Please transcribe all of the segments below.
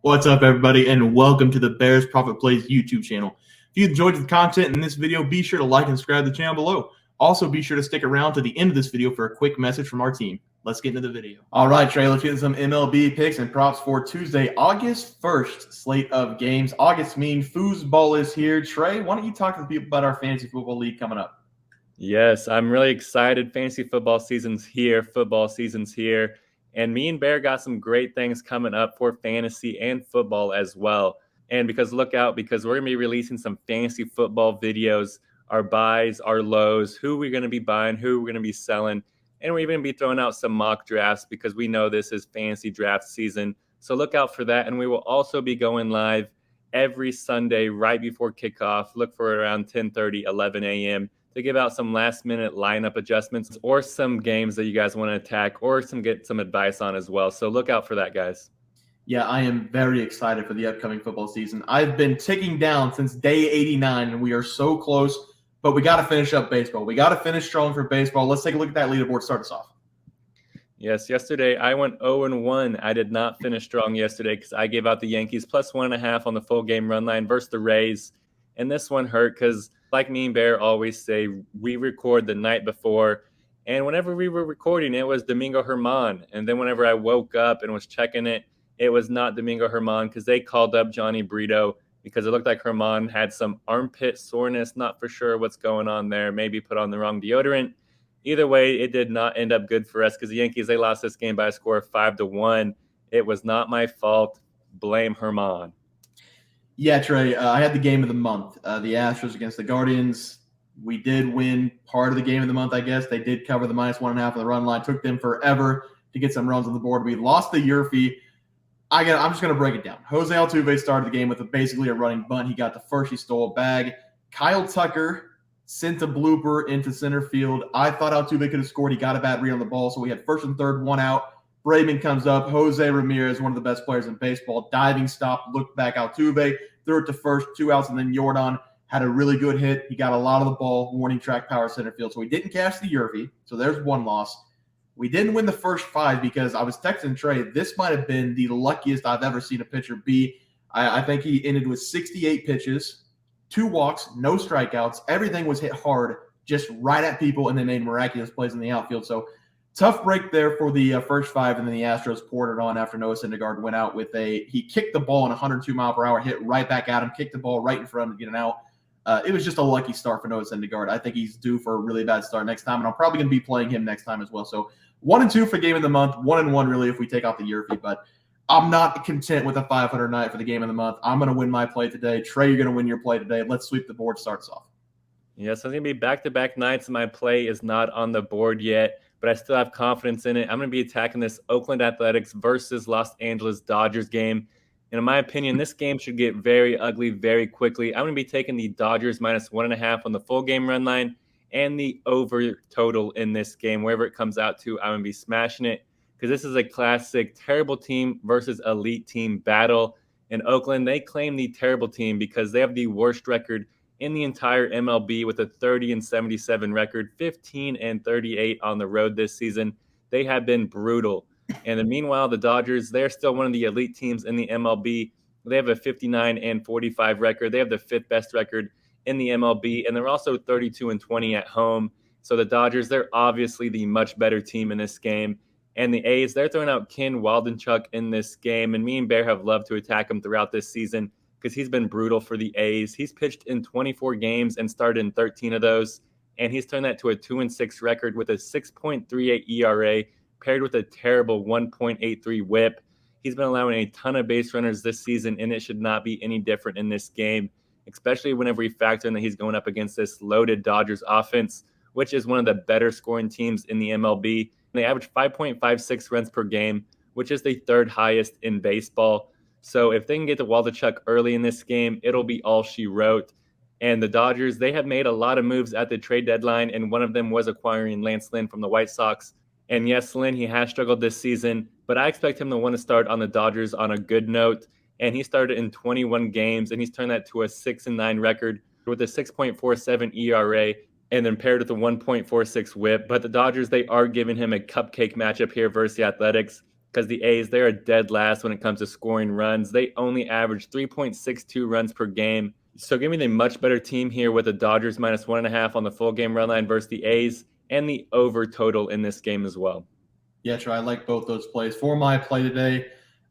What's up, everybody, and welcome to the Bears Profit Plays YouTube channel. If you enjoyed the content in this video, be sure to like and subscribe to the channel below. Also, be sure to stick around to the end of this video for a quick message from our team. Let's get into the video. All right, Trey, let's get into some MLB picks and props for Tuesday, August 1st slate of games. August mean foosball is here. Trey, why don't you talk to the people about our fantasy football league coming up? Yes, I'm really excited. Fantasy football season's here. Football season's here. And me and Bear got some great things coming up for fantasy and football as well. And look out, because we're going to be releasing some fantasy football videos, our buys, our lows, who we're going to be buying, who we're going to be selling. And we're even going to be throwing out some mock drafts because we know this is fantasy draft season. So look out for that. And we will also be going live every Sunday right before kickoff. Look for around 10:30, 11 a.m. to give out some last-minute lineup adjustments or some games that you guys want to attack or get some advice on as well. So look out for that, guys. Yeah, I am very excited for the upcoming football season. I've been ticking down since day 89, and we are so close, but we got to finish up baseball. We got to finish strong for baseball. Let's take a look at that leaderboard. Start us off. Yes, yesterday I went 0-1. I did not finish strong yesterday because I gave out the Yankees plus 1.5 on the full game run line versus the Rays. And this one hurt because, like me and Bear always say, we record the night before. And whenever we were recording, it was Domingo Germán. And then whenever I woke up and was checking it, it was not Domingo Germán because they called up Johnny Brito because it looked like Germán had some armpit soreness. Not for sure what's going on there. Maybe put on the wrong deodorant. Either way, it did not end up good for us because the Yankees, they lost this game by a score of 5-1. It was not my fault. Blame Germán. Yeah, Trey, I had the game of the month. The Astros against the Guardians. We did win part of the game of the month, I guess. They did cover the -1.5 on the run line. Took them forever to get some runs on the board. We lost the Yurfie. I'm just going to break it down. Jose Altuve started the game with basically a running bunt. He got the first. He stole a bag. Kyle Tucker sent a blooper into center field. I thought Altuve could have scored. He got a bad read on the ball, so we had first and third, one out. Brayan comes up. Jose Ramirez, one of the best players in baseball, diving stop, looked back. Altuve threw it to first, 2 outs, and then Jordan had a really good hit. He got a lot of the ball, warning track, power center field. So we didn't cash the Yurfie, so there's one loss. We didn't win the first 5 because I was texting Trey. This might have been the luckiest I've ever seen a pitcher be. I think he ended with 68 pitches, 2 walks, no strikeouts. Everything was hit hard, just right at people, and they made miraculous plays in the outfield. So tough break there for the first 5, and then the Astros poured it on after Noah Syndergaard went out with he kicked the ball in 102-mile-per-hour, hit right back at him, kicked the ball right in front of him to get an out. It was just a lucky start for Noah Syndergaard. I think he's due for a really bad start next time, and I'm probably going to be playing him next time as well. So 1-2 for game of the month, 1-1 really if we take out the Yurfie, but I'm not content with a 500 night for the game of the month. I'm going to win my play today. Trey, you're going to win your play today. Let's sweep the board. Starts off. Yes, it's going to be back-to-back nights. My play is not on the board yet, but I still have confidence in it. I'm going to be attacking this Oakland Athletics versus Los Angeles Dodgers game. And in my opinion, this game should get very ugly very quickly. I'm going to be taking the Dodgers -1.5 on the full game run line and the over total in this game. Wherever it comes out to, I'm going to be smashing it because this is a classic terrible team versus elite team battle. In Oakland, they claim the terrible team because they have the worst record in the entire MLB with a 30-77 record, 15-38 on the road this season. They have been brutal. And then meanwhile, the Dodgers, they're still one of the elite teams in the MLB. They have a 59-45 record. They have the 5th best record in the MLB, and they're also 32-20 at home. So the Dodgers, they're obviously the much better team in this game. And the A's, they're throwing out Ken Waldichuk in this game, and me and Bear have loved to attack him throughout this season because he's been brutal for the A's. He's pitched in 24 games and started in 13 of those, and he's turned that to a 2-6 record with a 6.38 ERA paired with a terrible 1.83 whip. He's been allowing a ton of base runners this season, and it should not be any different in this game, especially whenever we factor in that he's going up against this loaded Dodgers offense, which is one of the better scoring teams in the MLB. They average 5.56 runs per game, which is the 3rd highest in baseball. So if they can get to Waldichuk early in this game, it'll be all she wrote. And the Dodgers, they have made a lot of moves at the trade deadline, and one of them was acquiring Lance Lynn from the White Sox. And yes, Lynn, he has struggled this season, but I expect him to want to start on the Dodgers on a good note. And he started in 21 games, and he's turned that to a 6-9 record with a 6.47 ERA and then paired with a 1.46 whip. But the Dodgers, they are giving him a cupcake matchup here versus the Athletics. because the A's, they're a dead last when it comes to scoring runs. They only average 3.62 runs per game. So give me the much better team here with the Dodgers minus 1.5 on the full game run line versus the A's and the over total in this game as well. Yeah, Trey, I like both those plays. For my play today,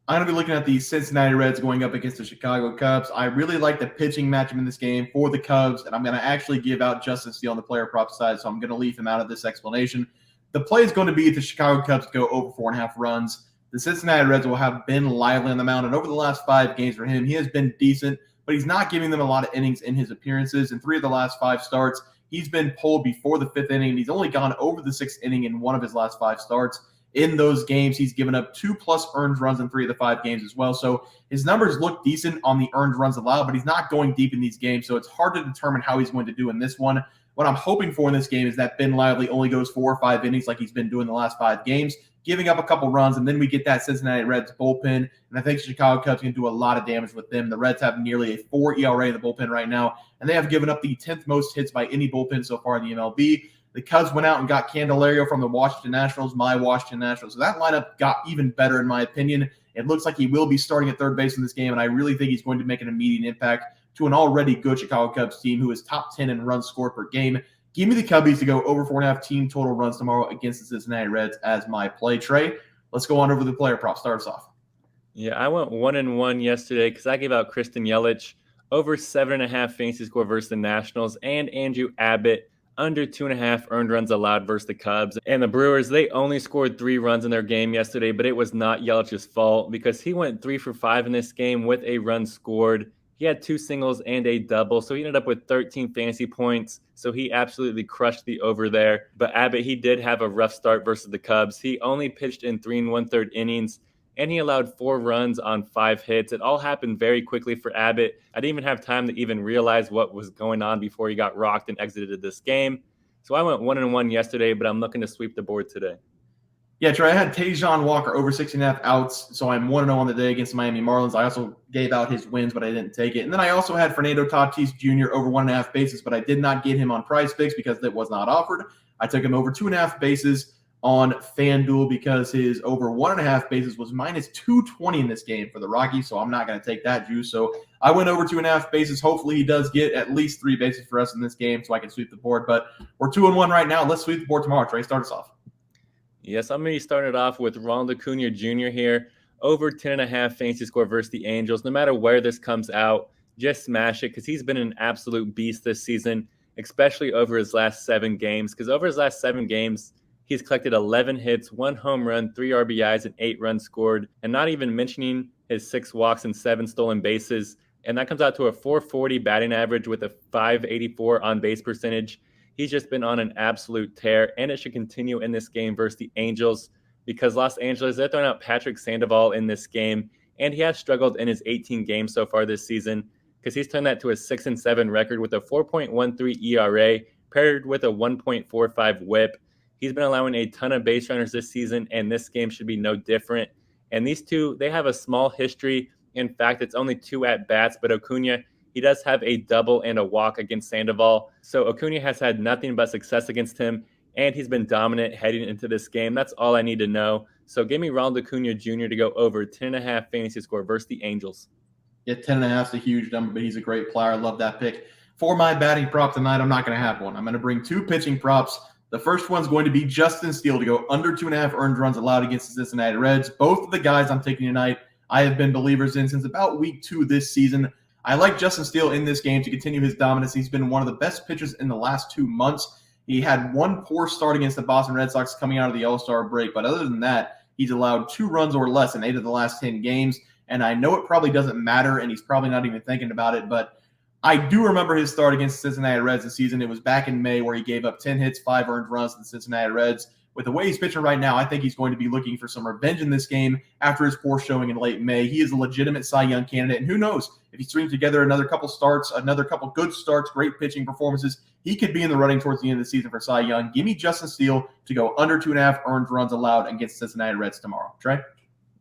I'm going to be looking at the Cincinnati Reds going up against the Chicago Cubs. I really like the pitching matchup in this game for the Cubs, and I'm going to actually give out Justin Steele on the player prop side, so I'm going to leave him out of this explanation. The play is going to be the Chicago Cubs go over 4.5 runs. The Cincinnati Reds will have been lively on the mound, and over the last 5 games for him, he has been decent, but he's not giving them a lot of innings in his appearances. In 3 of the last 5 starts, he's been pulled before the 5th inning, and he's only gone over the 6th inning in 1 of his last 5 starts. In those games, he's given up 2+ earned runs in 3 of the 5 games as well. So his numbers look decent on the earned runs allowed, but he's not going deep in these games. So it's hard to determine how he's going to do in this one. What I'm hoping for in this game is that Ben Lively only goes 4 or 5 innings like he's been doing the last 5 games, giving up a couple runs, and then we get that Cincinnati Reds bullpen. And I think the Chicago Cubs can do a lot of damage with them. The Reds have nearly a 4 ERA in the bullpen right now, and they have given up the 10th most hits by any bullpen so far in the MLB. The Cubs went out and got Candelario from the Washington Nationals, my Washington Nationals. So that lineup got even better in my opinion. It looks like he will be starting at third base in this game, and I really think he's going to make an immediate impact to an already good Chicago Cubs team who is top 10 in runs scored per game. Give me the Cubbies to go over 4.5 team total runs tomorrow against the Cincinnati Reds as my play. Trey, let's go on over the player prop. Start us off. Yeah, I went 1-1 yesterday because I gave out Kristen Yelich over 7.5 fantasy score versus the Nationals and Andrew Abbott under 2.5 earned runs allowed versus the Cubs. And the Brewers, they only scored 3 runs in their game yesterday, but it was not Yelich's fault because he went 3 for 5 in this game with a run scored. He had 2 singles and a double, so he ended up with 13 fantasy points. So he absolutely crushed the over there. But Abbott, he did have a rough start versus the Cubs. He only pitched in 3 1/3 innings, and he allowed 4 runs on 5 hits. It all happened very quickly for Abbott. I didn't even have time to even realize what was going on before he got rocked and exited this game. So I went 1-1 yesterday, but I'm looking to sweep the board today. Yeah, Trey, I had Tajon Walker over 6.5 outs, so I'm 1-0 on the day against the Miami Marlins. I also gave out his wins, but I didn't take it. And then I also had Fernando Tatis Jr. over 1.5 bases, but I did not get him on PrizePicks because it was not offered. I took him over 2.5 bases on FanDuel because his over 1.5 bases was minus 220 in this game for the Rockies, so I'm not going to take that juice. So I went over 2.5 bases. Hopefully he does get at least 3 bases for us in this game so I can sweep the board. But we're 2-1 right now. Let's sweep the board tomorrow. Trey, start us off. Yes, I'm going to be starting it off with Ronald Acuna Jr. here, over 10.5 fantasy score versus the Angels. No matter where this comes out, just smash it because he's been an absolute beast this season, especially over his last 7 games. Because over his last 7 games, he's collected 11 hits, 1 home run, 3 RBIs, and 8 runs scored, and not even mentioning his 6 walks and 7 stolen bases. And that comes out to a 440 batting average with a 584 on-base percentage. He's just been on an absolute tear, and it should continue in this game versus the Angels because Los Angeles, they're throwing out Patrick Sandoval in this game, and he has struggled in his 18 games so far this season because he's turned that to a 6-7 record with a 4.13 ERA paired with a 1.45 whip. He's been allowing a ton of base runners this season, and this game should be no different. And these two, they have a small history. In fact, it's only 2 at-bats, but Acuna, he does have a double and a walk against Sandoval. So Acuna has had nothing but success against him, and he's been dominant heading into this game. That's all I need to know. So give me Ronald Acuna Jr. to go over 10.5 fantasy score versus the Angels. Yeah, 10.5 is a huge number, but he's a great player. I love that pick. For my batting prop tonight, I'm not going to have one. I'm going to bring 2 pitching props. The first one's going to be Justin Steele to go under 2.5 earned runs allowed against the Cincinnati Reds. Both of the guys I'm taking tonight, I have been believers in since about week 2 this season. I like Justin Steele in this game to continue his dominance. He's been one of the best pitchers in the last 2 months. He had 1 poor start against the Boston Red Sox coming out of the All-Star break, but other than that, he's allowed 2 runs or less in 8 of the last 10 games, and I know it probably doesn't matter, and he's probably not even thinking about it, but I do remember his start against the Cincinnati Reds this season. It was back in May where he gave up 10 hits, 5 earned runs to the Cincinnati Reds. With the way he's pitching right now, I think he's going to be looking for some revenge in this game after his poor showing in late May. He is a legitimate Cy Young candidate, and who knows, if he strings together another couple starts, another couple good starts, great pitching performances, he could be in the running towards the end of the season for Cy Young. Give me Justin Steele to go under 2.5 earned runs allowed against Cincinnati Reds tomorrow. Trey?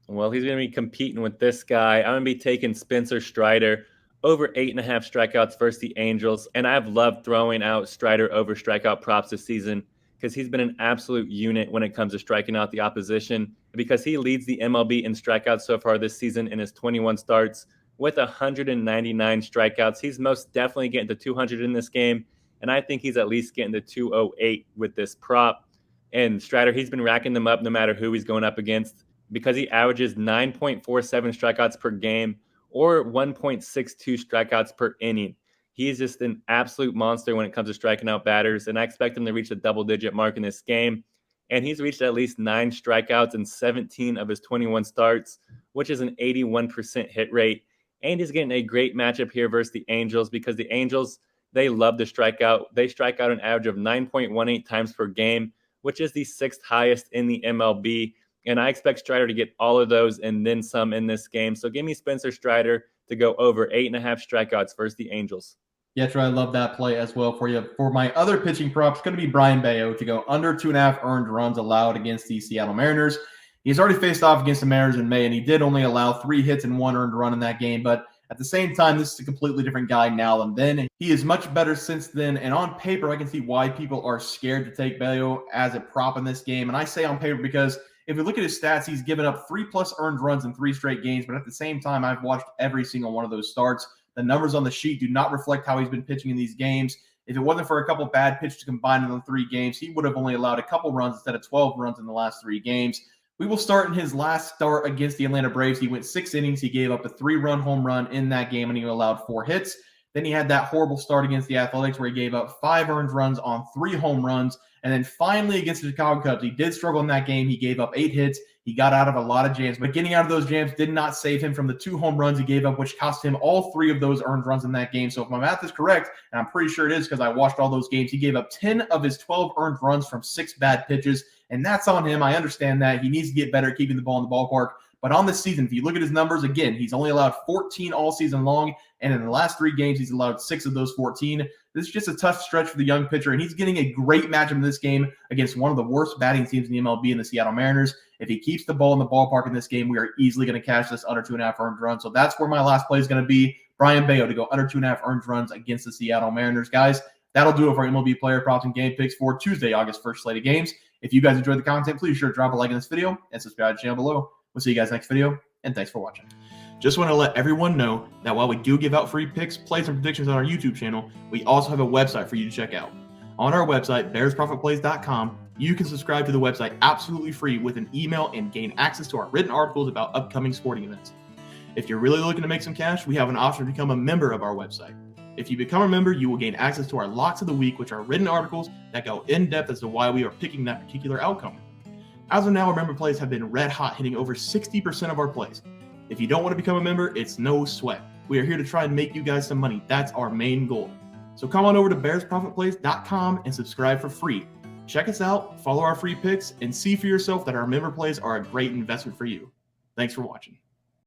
Well, he's going to be competing with this guy. I'm going to be taking Spencer Strider over 8.5 strikeouts versus the Angels, and I've loved throwing out Strider over strikeout props this season because he's been an absolute unit when it comes to striking out the opposition, because he leads the MLB in strikeouts so far this season in his 21 starts with 199 strikeouts. He's most definitely getting to 200 in this game, and I think he's at least getting to 208 with this prop. And Strider, he's been racking them up no matter who he's going up against, because he averages 9.47 strikeouts per game or 1.62 strikeouts per inning. He's just an absolute monster when it comes to striking out batters, and I expect him to reach the double-digit mark in this game. And he's reached at least 9 strikeouts in 17 of his 21 starts, which is an 81% hit rate. And he's getting a great matchup here versus the Angels, because the Angels, they love to strike out. They strike out an average of 9.18 times per game, which is the 6th highest in the MLB. And I expect Strider to get all of those and then some in this game. So give me Spencer Strider to go over 8.5 strikeouts versus the Angels. Yeah, Trey, I love that play as well for you. For my other pitching prop, it's going to be Brayan Bello to go under 2.5 earned runs allowed against the Seattle Mariners. He's already faced off against the Mariners in May, and he did only allow 3 hits and 1 earned run in that game. But at the same time, this is a completely different guy now than then. He is much better since then. And on paper, I can see why people are scared to take Bello as a prop in this game. And I say on paper because if you look at his stats, he's given up 3+ earned runs in 3 straight games. But at the same time, I've watched every single one of those starts. The numbers on the sheet do not reflect how he's been pitching in these games. If it wasn't for a couple bad pitches combined in the 3 games, he would have only allowed a couple runs instead of 12 runs in the last 3 games. We will start in his last start against the Atlanta Braves. He went 6 innings. He gave up a 3-run home run in that game, and he allowed 4 hits. Then he had that horrible start against the Athletics where he gave up 5 earned runs on 3 home runs. And then finally against the Chicago Cubs, he did struggle in that game. He gave up 8 hits. He got out of a lot of jams, but getting out of those jams did not save him from the 2 home runs he gave up, which cost him all 3 of those earned runs in that game. So if my math is correct, and I'm pretty sure it is because I watched all those games, he gave up 10 of his 12 earned runs from 6 bad pitches, and that's on him. I understand that. He needs to get better at keeping the ball in the ballpark. But on this season, if you look at his numbers, again, he's only allowed 14 all season long, and in the last 3 games, he's allowed 6 of those 14. This is just a tough stretch for the young pitcher, and he's getting a great matchup in this game against one of the worst batting teams in the MLB in the Seattle Mariners. If he keeps the ball in the ballpark in this game, we are easily going to cash this under 2.5 earned runs. So that's where my last play is going to be. Brayan Bello to go under 2.5 earned runs against the Seattle Mariners. Guys, that'll do it for MLB player props and game picks for Tuesday, August 1st slate of games. If you guys enjoyed the content, please sure to drop a like in this video and subscribe to the channel below. We'll see you guys next video, and thanks for watching. Just want to let everyone know that while we do give out free picks, plays, and predictions on our YouTube channel, we also have a website for you to check out. On our website, bearsprofitplays.com, you can subscribe to the website absolutely free with an email and gain access to our written articles about upcoming sporting events. If you're really looking to make some cash, we have an option to become a member of our website. If you become a member, you will gain access to our Locks of the Week, which are written articles that go in depth as to why we are picking that particular outcome. As of now, our member plays have been red hot, hitting over 60% of our plays. If you don't want to become a member, it's no sweat. We are here to try and make you guys some money. That's our main goal. So come on over to bearsprofitplays.com and subscribe for free. Check us out, follow our free picks, and see for yourself that our member plays are a great investment for you. Thanks for watching.